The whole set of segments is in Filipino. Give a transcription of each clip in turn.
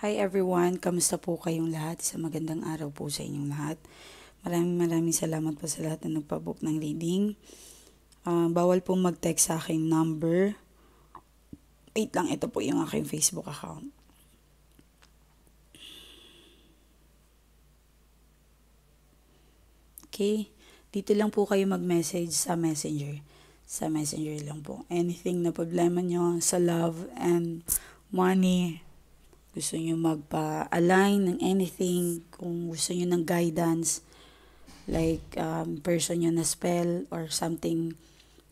Hi everyone, kamusta po kayong lahat? Sa magandang araw po sa inyong lahat. Maraming salamat po sa lahat na nagpabook ng reading. Bawal po mag-text sa aking number. Wait lang, ito po yung aking Facebook account. Okay? Dito lang po kayo mag-message sa Messenger. Sa Messenger lang po. Anything na problema nyo sa love and money, gusto nyo magpa-align ng anything, kung gusto nyo ng guidance, like person nyo na spell or something,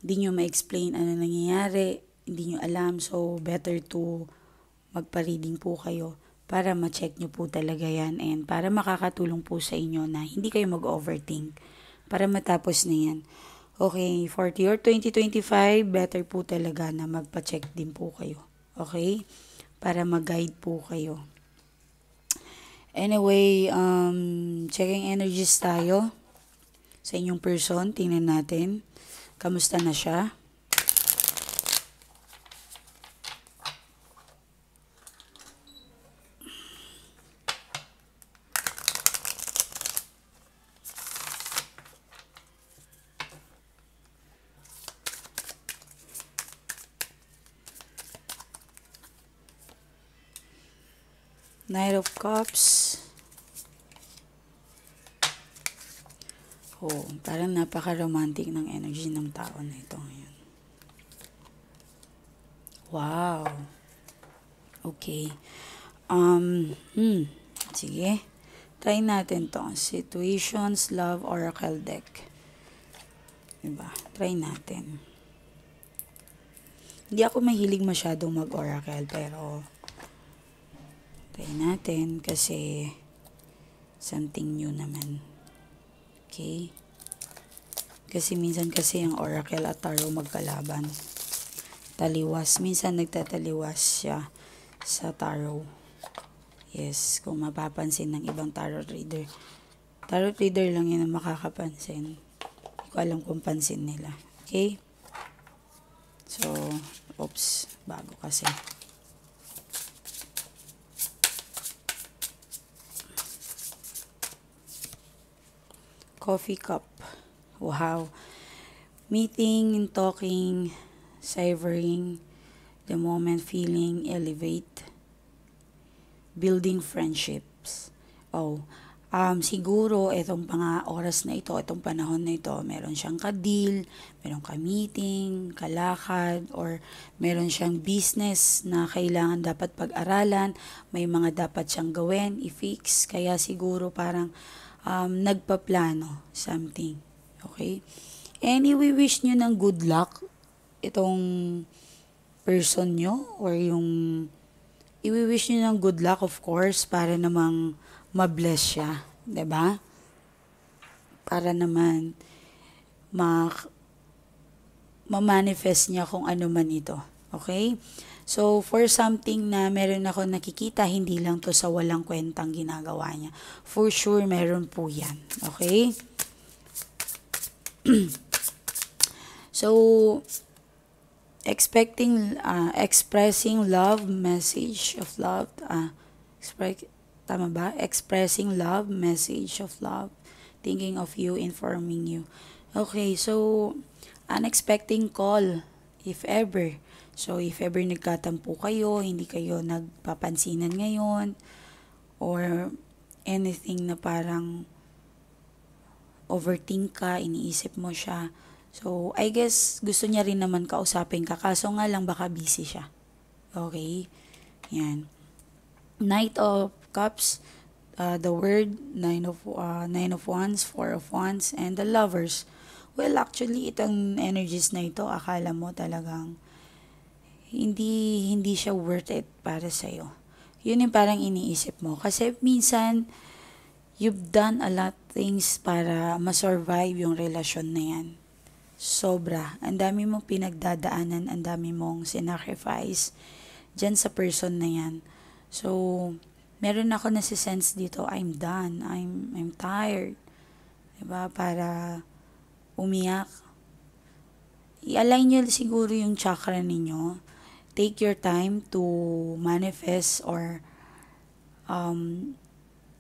hindi nyo ma-explain ano nangyayari, hindi nyo alam, so better to magpa-reading po kayo para ma-check nyo po talaga yan and para makakatulong po sa inyo na hindi kayo mag-overthink para matapos na yan. Okay, for the year 2025, better po talaga na magpa-check din po kayo. Okay? Para mag-guide po kayo. Anyway, checking energies tayo sa inyong person. Tingnan natin. Kamusta na siya? Knight of Cups. Oh, parang napaka-romantic ng energy ng tao na ito ngayon. Wow. Okay. Sige. Try natin to. Situations, Love, Oracle deck. Diba? Try natin. Hindi ako mahilig masyadong mag-oracle, pero try natin kasi something new naman. Okay? Kasi minsan kasi ang oracle at tarot magkalaban. Taliwas. Minsan nagtataliwas siya sa tarot. Yes, kung mapapansin ng ibang tarot reader. Tarot reader lang yun ang makakapansin. Hindi ko alam kung pansin nila. Okay? So, oops, bago kasi. Coffee cup. Wow. Meeting and talking, savoring the moment, feeling, elevate, building friendships. Siguro itong mga oras na ito, itong panahon na ito, meron siyang ka-deal, meron ka-meeting, kalakad, or meron siyang business na kailangan dapat pag-aralan, may mga dapat siyang gawin, i-fix, kaya siguro parang nagpaplano, something. Okay? And i-wish nyo ng good luck itong person nyo or yung i-wish nyo ng good luck, of course, para namang ma-bless siya. 'Di ba? Para naman ma-manifest niya kung ano man ito. Okay? So, for something na meron ako nakikita, hindi lang to sa walang kwentang ginagawa niya. For sure, meron po yan. Okay? So, expressing love, message of love, tama ba? Expressing love, message of love, thinking of you, informing you. Okay, so, unexpected call, if ever. So, if ever nagkatampo kayo, hindi kayo nagpapansinan ngayon, or anything na parang overthink ka, iniisip mo siya. So, I guess gusto niya rin naman kausapin ka, kaso nga lang baka busy siya. Okay? Yan. Knight of Cups, the word, Nine of Wands, Four of Wands, and the Lovers. Well, actually, itong energies na ito, akala mo talagang hindi siya worth it para sa'yo. Yun yung parang iniisip mo. Kasi minsan, you've done a lot things para ma-survive yung relasyon na yan. Sobra. Ang dami mong pinagdadaanan, ang dami mong sinacrifice dyan sa person na yan. So, meron ako nasi-sense dito, I'm done, I'm tired. Diba? Para umiyak. I-align nyo siguro yung chakra ninyo. Take your time to manifest or um,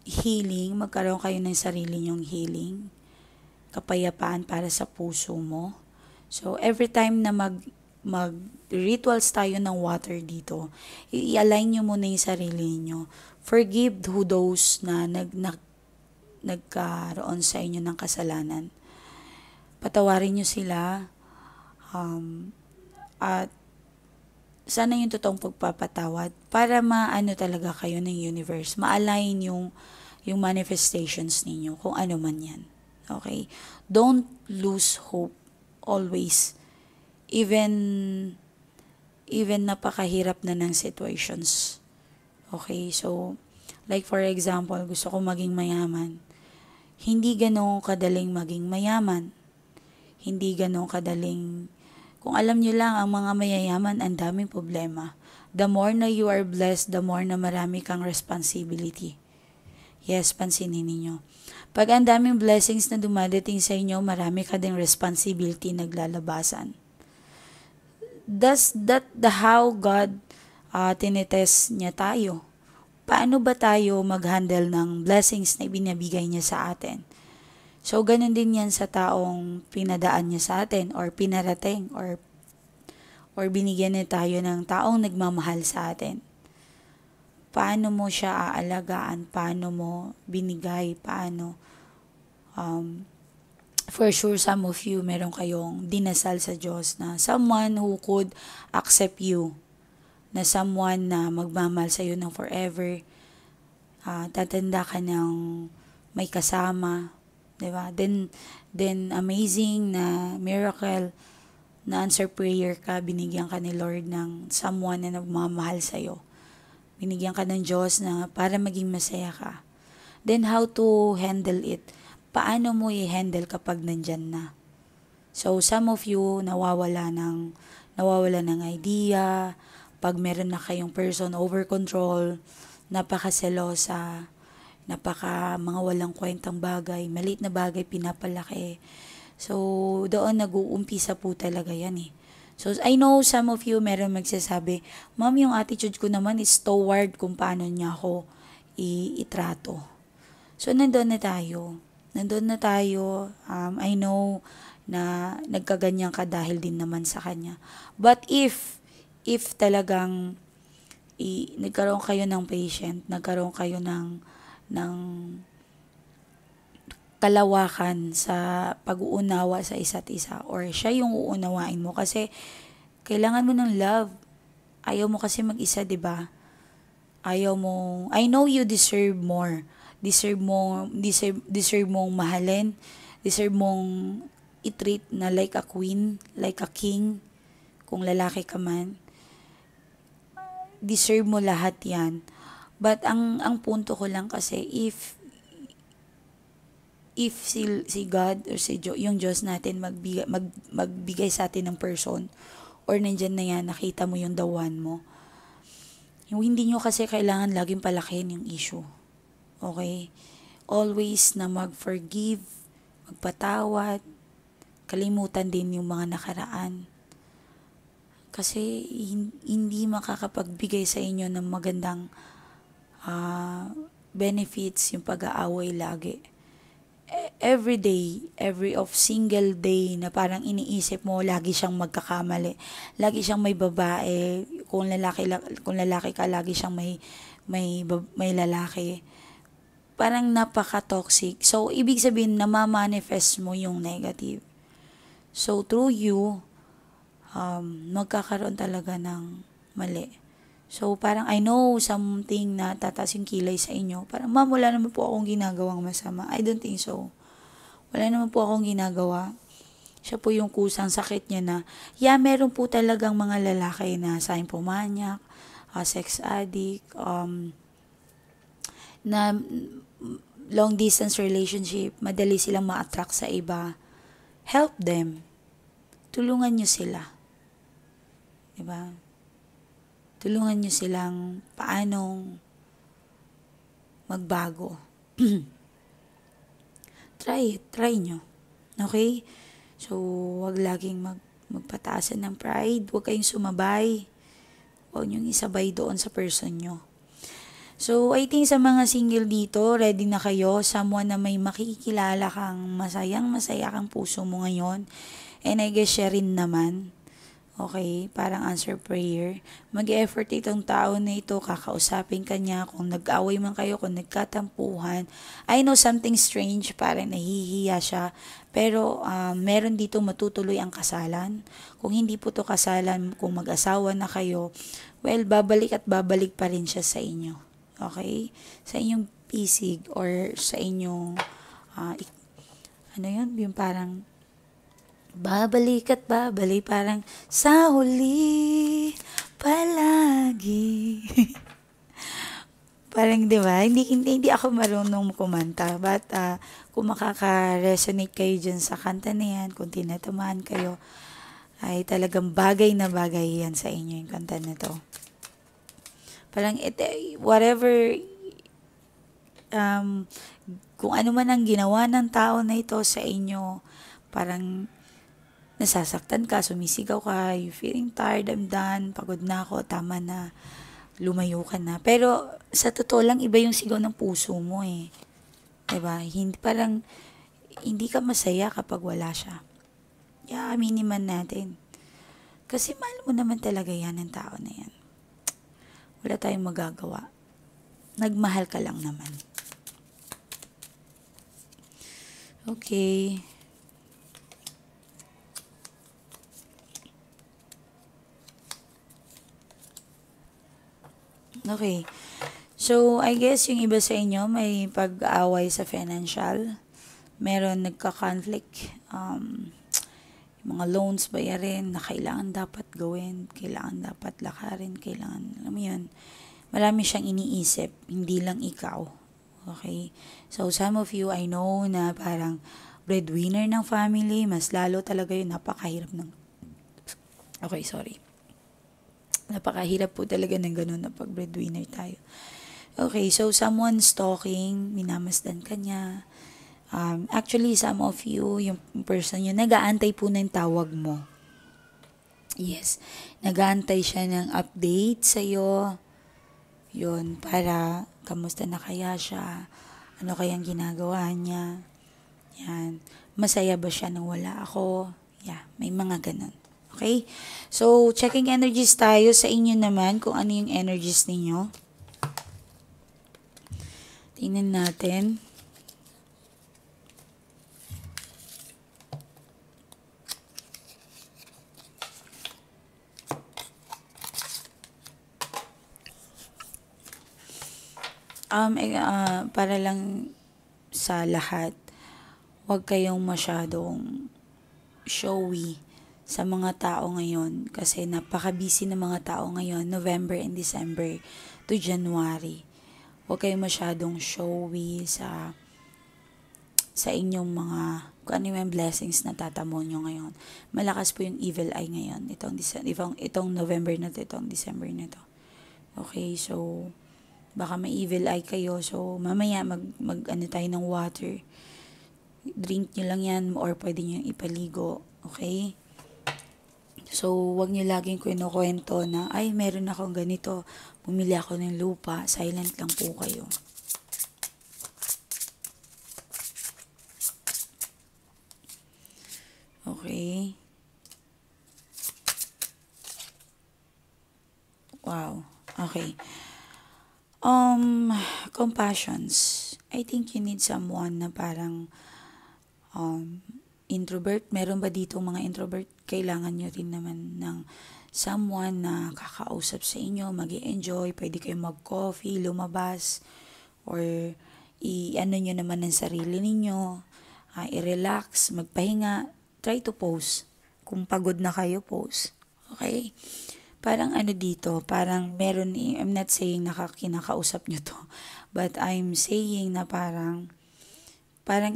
healing, magkaroon kayo ng sarili nyong healing, kapayapaan para sa puso mo. So, every time na mag rituals tayo ng water dito, i-align nyo muna yung sarili nyo. Forgive who those na nagkaroon sa inyo ng kasalanan. Patawarin nyo sila, at sana yung totoong pagpapatawad para maano talaga kayo ng universe, ma-align yung manifestations ninyo, kung ano man yan. Okay? Don't lose hope always. Even napakahirap na ng situations. Okay? So, like for example, gusto ko maging mayaman. Hindi ganun kadaling maging mayaman. Hindi ganun kadaling, kung alam nyo lang, ang mga mayayaman, ang daming problema. The more na you are blessed, the more na marami kang responsibility. Yes, pansinin ninyo. Pag ang daming blessings na dumadating sa inyo, marami ka ding responsibility naglalabasan. Does that how God tinetest niya tayo? Paano ba tayo mag-handle ng blessings na ibinibigay niya sa atin? So, ganun din yan sa taong pinadaan niya sa atin or pinarating or binigyan niya tayo ng taong nagmamahal sa atin. Paano mo siya aalagaan? Paano mo binigay? Paano? For sure, some of you, meron kayong dinasal sa Diyos na someone who could accept you, na someone na magmamahal sa iyo ng forever. Tatanda ka ng may kasama, diba? Then amazing na miracle na answer prayer ka, binigyan ka ni Lord ng someone na nagmamahal sa iyo. Binigyan ka ng Diyos na para maging masaya ka. Then how to handle it? Paano mo i-handle kapag nandyan na? So some of you nawawala ng idea, pag meron na kayong person over control, napakaselosa, mga walang kwentang bagay, maliit na bagay pinapalaki. So doon nag-uumpisa po talaga yan eh. So, I know some of you meron magsasabi, Ma'am, yung attitude ko naman is toward kung paano niya ako itrato. So, nandun na tayo. I know na nagkaganyan ka dahil din naman sa kanya. But if talagang nagkaroon kayo ng patient, nagkaroon kayo ng kalawakan sa pag-uunawa sa isa't isa, or siya yung uunawain mo, kasi kailangan mo ng love. Ayaw mo kasi mag-isa, 'di ba? Ayaw mo, I know you deserve more. Deserve mong mahalin, deserve mong i-treat na like a queen, like a king, kung lalaki ka man. Deserve mo lahat 'yan. But ang punto ko lang kasi, if si God or yung Diyos natin magbigay sa atin ng person, or nandyan na yan, nakita mo yung the one mo, yung hindi nyo kasi kailangan laging palakihin yung issue. Okay? Always na mag-forgive, magpatawad, kalimutan din yung mga nakaraan. Kasi hindi makakapagbigay sa inyo ng magandang benefits yung pag-aaway lagi. Every day, single day na parang iniisip mo, lagi siyang magkakamali. Lagi siyang may babae. Kung lalaki ka, lagi siyang may lalaki. Parang napaka-toxic. So, ibig sabihin, namamanifest mo yung negative. So, through you, magkakaroon talaga ng mali. So, parang I know something na tataas yung kilay sa inyo. Parang, Ma'am, wala naman po akong ginagawang masama. I don't think so. Wala naman po akong ginagawa. Siya po yung kusang sakit niya na, meron po talagang mga lalaki na symphomaniac, sex addict, na long distance relationship, madali silang ma-attract sa iba. Help them. Tulungan nyo sila. Diba? Tulungan nyo silang paanong magbago. Try nyo. Okay? So, wag laging magpataasan ng pride. Huwag kayong sumabay. Huwag nyo isabay doon sa person nyo. So, I think sa mga single dito, ready na kayo. Someone na may makikilala kang masaya kang puso mo ngayon. And I guess siya rin naman. Okay, parang answer prayer. Mag-effort itong tao na ito, kakausapin ka niya, kung nag-away man kayo, kung nagkatampuhan. I know something strange, parang nahihiya siya, pero meron dito matutuloy ang kasalan. Kung hindi po to kasalan, kung mag-asawa na kayo, well, babalik at babalik pa rin siya sa inyo. Okay? Sa inyong pisig or sa inyong, ano yun, yung parang, babalik at babalik parang sa huli palagi. Parang 'di ba? Hindi ako marunong kumanta, but kung makaka-resonate kayo diyan sa kanta na yan, kung tinatamaan kayo, ay talagang bagay na bagay yan sa inyo yung kanta na to. Parang whatever um, kung ano man ang ginawa ng tao na ito sa inyo, parang nasasaktan ka, sumisigaw ka, you feeling tired, I'm done, pagod na ako, tama na, lumayo ka na. Pero sa totoo lang, iba yung sigaw ng puso mo eh. Diba? Parang hindi ka masaya kapag wala siya. Aminin man natin. Kasi mahal mo naman talaga yan ng tao na yan. Wala tayong magagawa. Nagmahal ka lang naman. Okay. Okay. So, I guess yung iba sa inyo may pag-away sa financial. Meron nagka-conflict. Mga loans bayarin na kailangan dapat gawin, kailangan dapat lakarin, kailangan, alam mo yun. Marami siyang iniisip, hindi lang ikaw. Okay? So, some of you, I know na parang breadwinner ng family, mas lalo talaga yun, napakahirap ng... Okay, sorry. Napakahirap po talaga ng ganun na pag breadwinner tayo. Okay, so someone stalking, minamasdan ka niya. Actually, some of you, yung person yun, nag-aantay po ng tawag mo. Yes, nag-aantay siya ng update sa'yo. Yun, para kamusta na kaya siya? Ano kayang ginagawa niya? Yan. Masaya ba siya nang wala ako? Yeah, may mga ganun. Okay? So, checking energies tayo sa inyo naman kung ano yung energies ninyo. Tingnan natin. Para lang sa lahat, huwag kayong masyadong showy sa mga tao ngayon kasi napaka-busy ng mga tao ngayon, November and December to January. Huwag kayong masyadong showy sa inyong mga kung ano yung blessings na tatamo nyo ngayon. Malakas po yung evil eye ngayon. Itong November na to, itong December na to. Okay, so baka may evil eye kayo. So mamaya mag tayo ng water. Drink nyo lang yan or pwede nyo ipaligo. Okay? So, wag niyo laging kinukwento na, ay, meron akong ganito, bumili ako ng lupa, silent lang po kayo. Okay. Wow. Okay. Compassions. I think you need someone na parang introvert. Meron ba dito mga introvert? Kailangan nyo rin naman ng someone na kakausap sa inyo, mag-i-enjoy, pwede kayong mag-coffee, lumabas, or i-ano nyo naman ng sarili ninyo, i-relax, magpahinga, try to pause. Kung pagod na kayo, pause. Okay? Parang ano dito, parang meron, I'm not saying kinakausap nyo to, but I'm saying na parang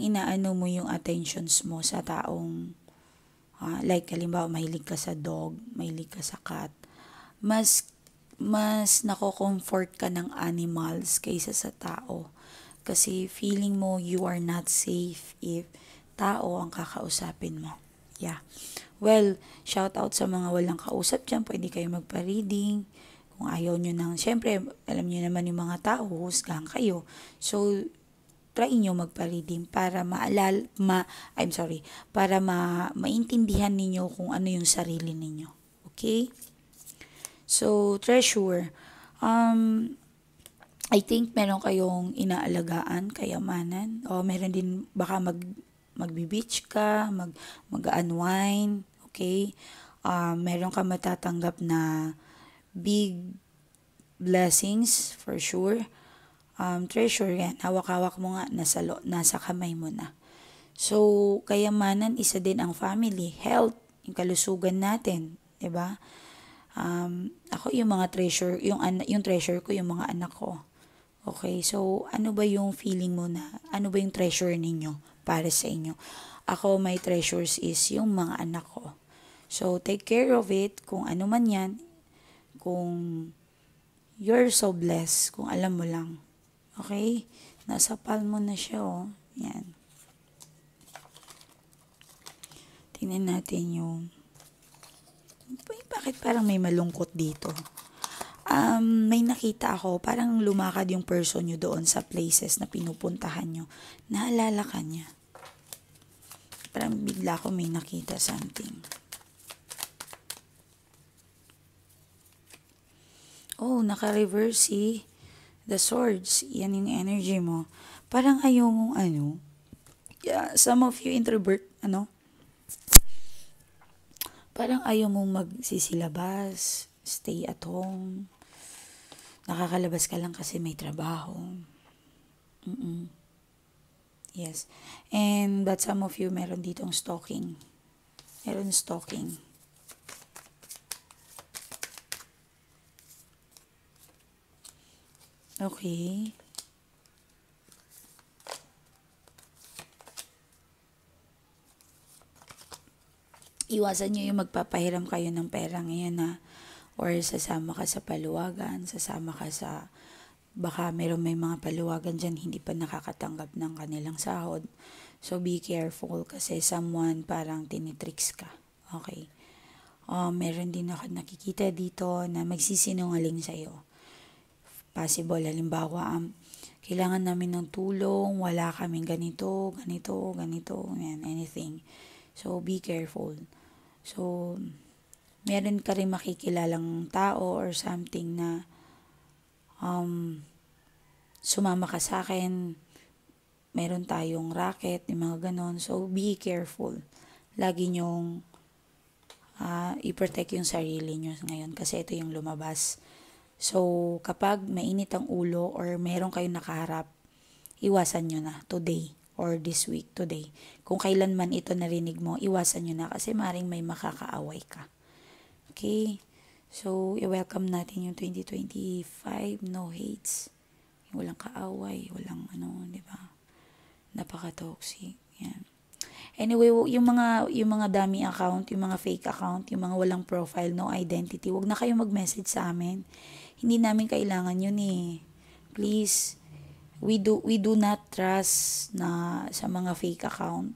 inaano mo yung attentions mo sa taong like halimbawa mahilig ka sa dog, mahilig ka sa cat, mas nako-comfort ka ng animals kaysa sa tao. Kasi feeling mo you are not safe if tao ang kakausapin mo. Yeah. Well, shout out sa mga walang kausap dyan. Pwede kayo magpa-reading. Kung ayaw nyo ng, syempre, alam nyo naman yung mga tao, husgahan kayo. So, try nyo magpa-redeem para para maintindihan ninyo kung ano yung sarili ninyo. Okay? So, treasure. I think meron kayong inaalagaan, kayamanan, o meron din baka magbi-beach ka, mag-unwind, okay? Meron ka matatanggap na big blessings for sure. Treasure yan, hawak-hawak mo nga, nasa kamay mo na. So, kayamanan, isa din ang family, health, yung kalusugan natin, 'di ba? Ako yung mga treasure, yung treasure ko, yung mga anak ko. Okay, so ano ba yung feeling mo na, ano ba yung treasure ninyo para sa inyo? Ako, my treasures is yung mga anak ko. So, take care of it, kung ano man yan, kung you're so blessed, kung alam mo lang. Okay? Nasa palm mo na siya, oh. Yan. Tingnan natin yung, bakit parang may malungkot dito? May nakita ako, parang lumakad yung person nyo doon sa places na pinupuntahan nyo. Naalala ka niya. Parang bigla ko may nakita something. Oh, naka-reverse the swords. Yan yung energy mo. Parang ayaw mong some of you introvert, parang ayaw mong magsisilabas, stay at home. Nakakalabas ka lang kasi may trabaho. Yes. And but some of you, meron ditong stalking. Meron stalking. Okay. Iwasan nyo yung magpapahiram kayo ng pera ngayon na, or sasama ka sa paluwagan, sasama ka sa, baka may mga paluwagan dyan hindi pa nakakatanggap ng kanilang sahod. So, be careful kasi someone parang tinitricks ka. Okay. Meron din ako nakikita dito na magsisinungaling sa'yo. Possible, halimbawa, kailangan namin ng tulong, wala kaming ganito, yan, anything. So, be careful. So, meron ka rin makikilalang tao or something na sumama ka sa akin, meron tayong racket, yung mga ganon. So, be careful. Lagi nyong i-protect yung sarili nyo ngayon kasi ito yung lumabas. So, kapag mainit ang ulo or meron kayong nakaharap, iwasan nyo na today or this week today. Kung kailan man ito narinig mo, iwasan nyo na kasi maring may makakaaway ka. Okay? So, i-welcome natin yung 2025, no hates. Walang kaaway, walang di ba? Napaka-toxic. Yan. Anyway, yung mga dummy account, yung mga fake account, yung mga walang profile, no identity, wag na kayong mag-message sa amin. Hindi namin kailangan yun Please, we do not trust na sa mga fake account.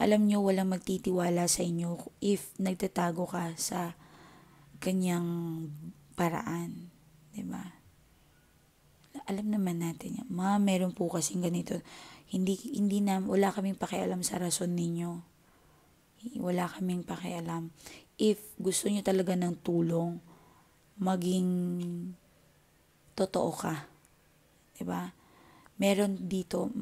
Alam nyo, walang magtitiwala sa inyo if nagtatago ka sa kanyang paraan. Diba? Alam naman natin yan. Meron po kasing ganito. Wala kaming pakialam sa rason ninyo. Wala kaming pakialam. If gusto nyo talaga ng tulong, maging totoo ka. Diba? Meron dito,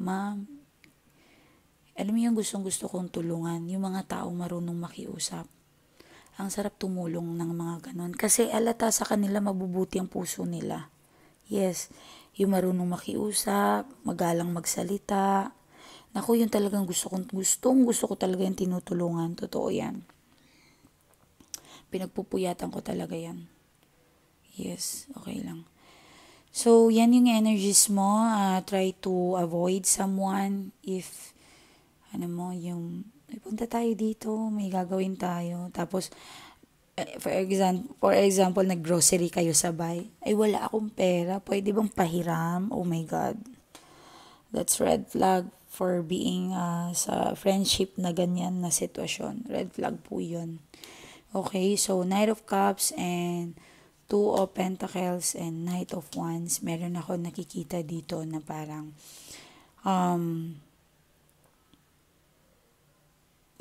alam mo yung gustong-gusto kong tulungan, yung mga taong marunong makiusap. Ang sarap tumulong ng mga ganon. Kasi alata sa kanila mabubuti ang puso nila. Yes, yung marunong makiusap, magalang magsalita. Naku, yun talagang gusto ko talaga yung tinutulungan. Totoo yan. Pinagpupuyatan ko talaga yan. Yes, okay lang. So, yan yung energies mo. Try to avoid someone if punta tayo dito, may gagawin tayo. Tapos, for example, nag-grocery kayo sabay. Ay, wala akong pera. Pwede bang pahiram? Oh my God. That's red flag for being sa friendship na ganyan na sitwasyon. Red flag po yun. Okay, so Knight of Cups and Two of Pentacles and Knight of Wands. Meron ako nakikita dito na parang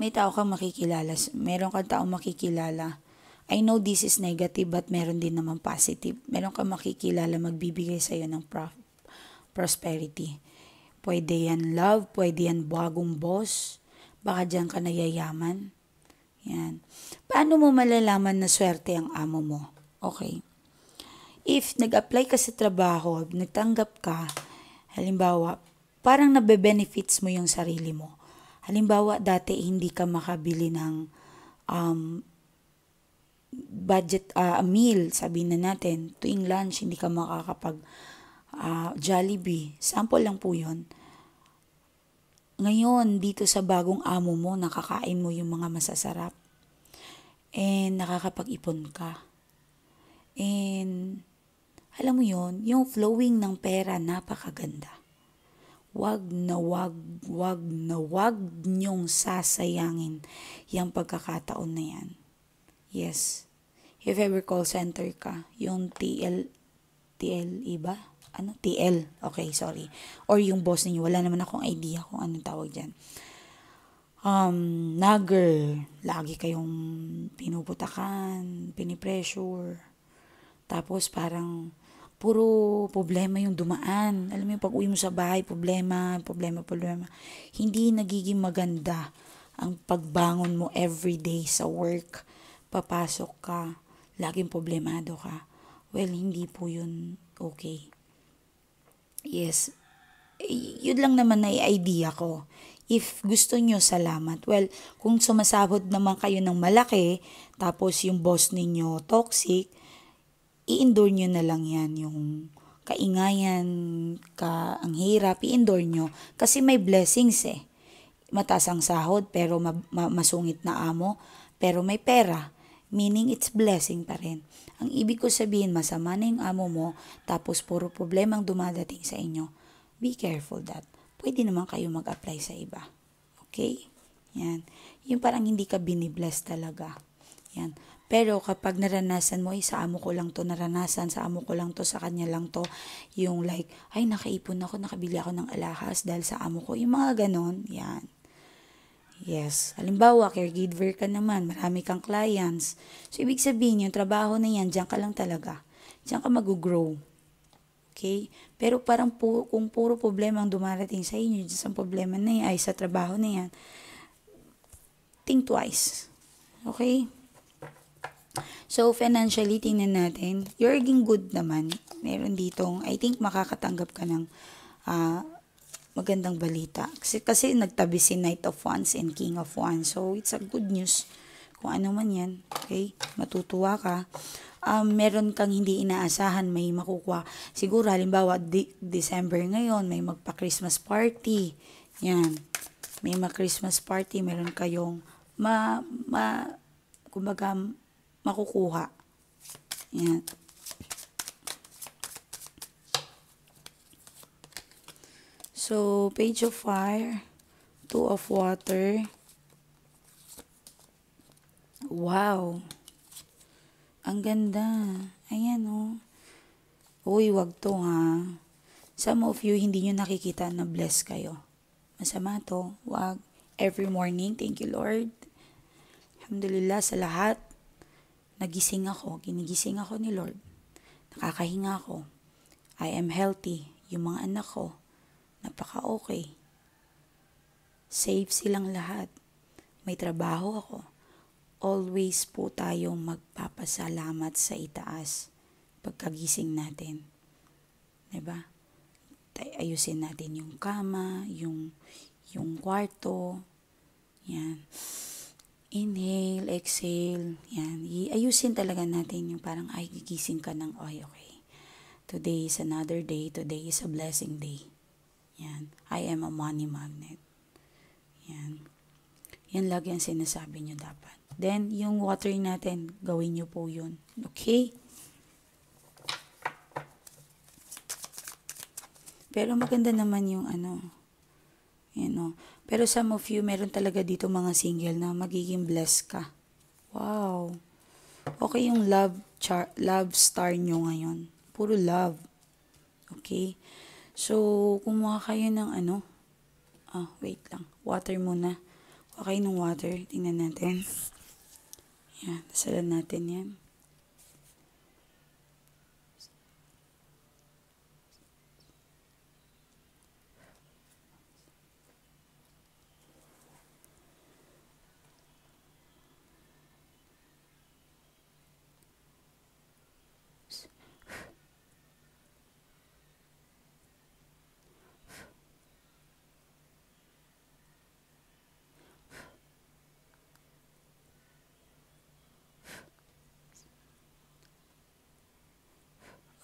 may tao kang makikilala. Meron kang taong makikilala. I know this is negative but meron din naman positive. Meron kang makikilala magbibigay sa'yo ng prosperity. Pwede yan love, pwede yan bagong boss. Baka dyan ka nayayaman. Yan. Paano mo malalaman na swerte ang amo mo? Okay. If nag-apply ka sa trabaho, nagtanggap ka, halimbawa, parang nabe-benefits mo yung sarili mo. Halimbawa, dati hindi ka makabili ng budget, meal, sabihin na natin, tuwing lunch, hindi ka makakapag Jollibee. Sample lang po yun. Ngayon, dito sa bagong amo mo, nakakain mo yung mga masasarap. And nakakapag-ipon ka. And alam mo yun, yung flowing ng pera, napakaganda. Wag na wag niyong sasayangin yung pagkakataon na yan. Yes. If ever call center ka, yung TL iba? Ano? TL. Okay, sorry. Or yung boss ninyo, wala naman akong idea kung anong tawag dyan. Nagger. Lagi kayong pinuputakan, pinipressure. Tapos parang puro problema yung dumaan. Alam mo yung pag-uwi mo sa bahay, problema. Hindi nagiging maganda ang pagbangon mo everyday sa work. Papasok ka, laging problemado ka. Well, hindi po yun okay. Yes, yun lang naman na idea ko. If gusto nyo, salamat. Well, kung sumasahod naman kayo ng malaki, tapos yung boss ninyo toxic, i-endure nyo na lang yan. Yung kaingayan, ang hirap, i-endure nyo. Kasi may blessings eh. Mataas ang sahod, pero masungit na amo, pero may pera. Meaning, it's blessing pa rin. Ang ibig ko sabihin, masama na yung amo mo, tapos puro problemang dumadating sa inyo. Be careful that. Pwede naman kayo mag-apply sa iba. Okay? Yan. Yung parang hindi ka binibless talaga. Yan. Pero kapag naranasan mo, sa amo ko lang to naranasan, sa amo ko lang to, sa kanya lang to, yung like, ay nakaipon ako, nakabili ako ng alahas dahil sa amo ko. Yung mga ganon, yan. Yes. Halimbawa, caregiver ka naman, marami kang clients. So, ibig sabihin, yung trabaho na yan, diyan ka lang talaga. Diyan ka mag-grow. Okay? Pero parang kung puro problema ang dumarating sa inyo, sa problema na yan, ay sa trabaho na yan, think twice. Okay? So, financially, tingnan natin. You're earning good naman. Meron ditong, I think, makakatanggap ka ng magandang balita. Kasi nagtabi si Knight of Wands and King of Wands. So, it's a good news. Kung ano man yan. Okay? Matutuwa ka. Meron kang hindi inaasahan, may makukuha. Siguro, halimbawa, December ngayon, may magpa-Christmas party. Yan. May ma-Christmas party. Meron kayong kumbaga, makukuha. Yan. So, Page of Fire, Two of Water. Wow. Ang ganda. Ayan, oh. Uy, wag to, ha. Some of you, hindi nyo nakikita na bless kayo. Masama to. Wag. Every morning, thank you, Lord. Alhamdulillah sa lahat. Nagising ako. Ginigising ako ni Lord. Nakakahinga ako. I am healthy. Yung mga anak ko, napaka-okay. Safe silang lahat. May trabaho ako. Always po tayong magpapasalamat sa itaas pagkagising natin. Diba? Ayusin natin yung kama, yung kwarto. Yan. Inhale, exhale. Yan. Ayusin talaga natin yung parang gigising ka ng, okay. Today is another day. Today is a blessing day. Yan. I am a money magnet. Yan. Yan lagi ang sinasabi nyo dapat. Then, yung water natin, gawin nyo po yun. Okay? Pero maganda naman yung Pero some of you, meron talaga dito mga single na magiging blessed ka. Wow. Okay yung love star nyo ngayon. Puro love. Okay? So, kumuha kayo ng wait lang. Water muna. Okay ng water. Tingnan natin. Yan, dasalan natin yan.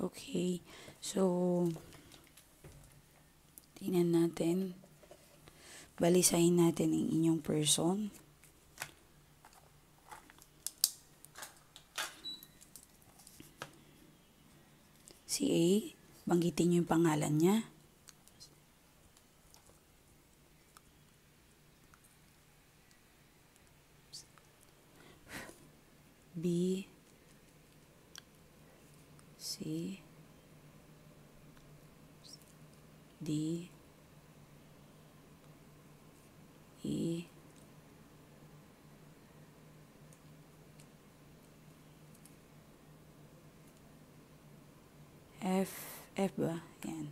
Okay. So, tingnan natin. Balisahin natin ang inyong person. Si A, banggitin niyo yung pangalan niya. B, C, D, E, F ba? Yan.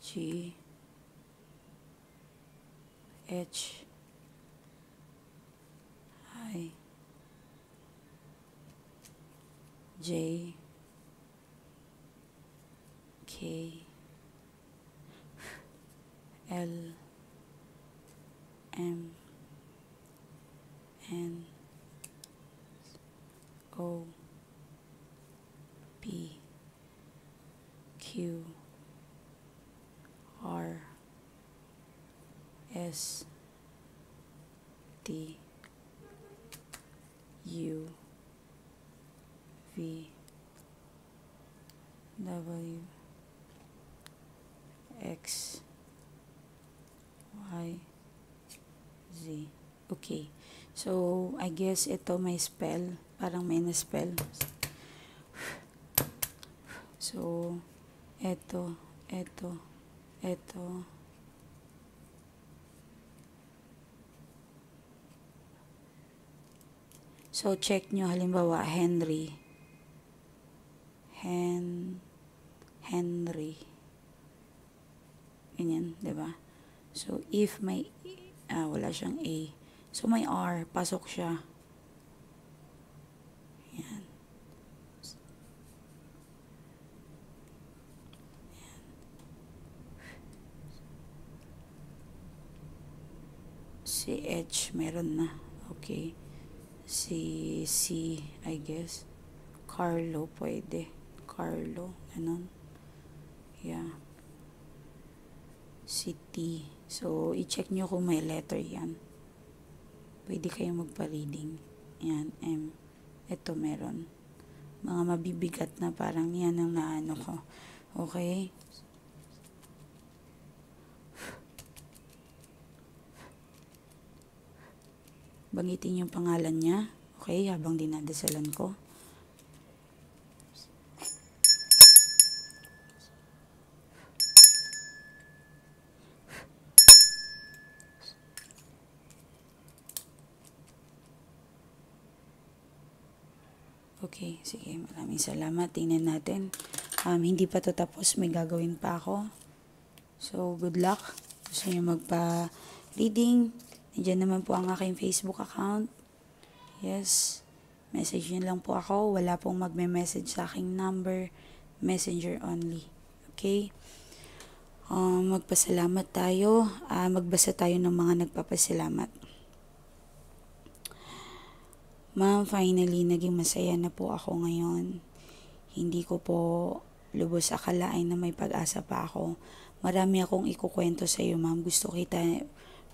G, H, I, J, K, L, M, N, O, P, Q, R, S, T, U, V, W, X, Y, Z. Okay. So, I guess ito may spell. Parang may na-spell. So, ito. So, check nyo halimbawa, Henry. Ganyan, diba? So, if may, wala siyang A. So, may R. Pasok siya. Yan. Si H, meron na. Okay. Si C, I guess. Carlo, pwede. Carlo, ganun. Yeah. Si T. So, i-check nyo kung may letter yan. Pwede kayo magpa-reading. Yan, M. Ito meron. Mga mabibigat na parang yan ang naano ko. Okay? Bangitin yung pangalan niya. Okay, habang dinadasalan ko. Okay, sige. Maraming salamat. Tingnan natin. Hindi pa to tapos. May gagawin pa ako. So, good luck. Gusto nyo magpa-reading. Nandiyan naman po ang aking Facebook account. Yes. Message nyo lang po ako. Wala pong magme-message sa aking number. Messenger only. Okay? Magpasalamat tayo. Magbasa tayo ng mga nagpapasalamat. Ma'am, finally, naging masaya na po ako ngayon. Hindi ko po lubos akalain na may pag-asa pa ako. Marami akong ikukwento sa iyo, ma'am. Gusto kita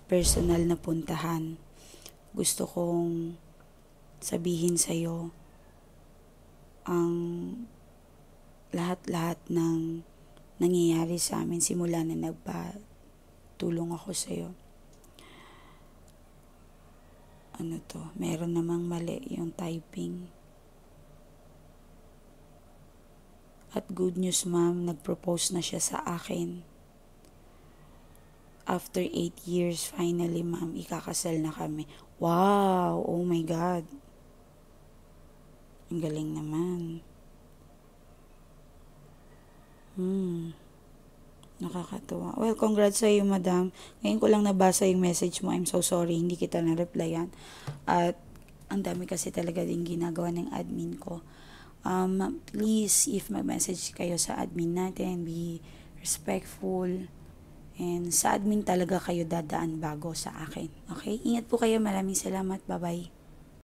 personal na puntahan. Gusto kong sabihin sa iyo ang lahat-lahat ng nangyayari sa amin simula na nagpatulong ako sa iyo. Ano to? Meron namang mali yung typing. At good news ma'am, nag-propose na siya sa akin. After 8 years, finally ma'am, ikakasal na kami. Wow! Oh my God! Ang galing naman. Nakakatuwa. Well, congrats sa iyo, madam. Ngayon ko lang nabasa yung message mo. I'm so sorry, hindi kita na-replyan. At ang dami kasi talaga din ginagawa ng admin ko. Please, if mag-message kayo sa admin natin, be respectful. And sa admin talaga kayo dadaan bago sa akin. Okay? Ingat po kayo. Maraming salamat. Bye-bye.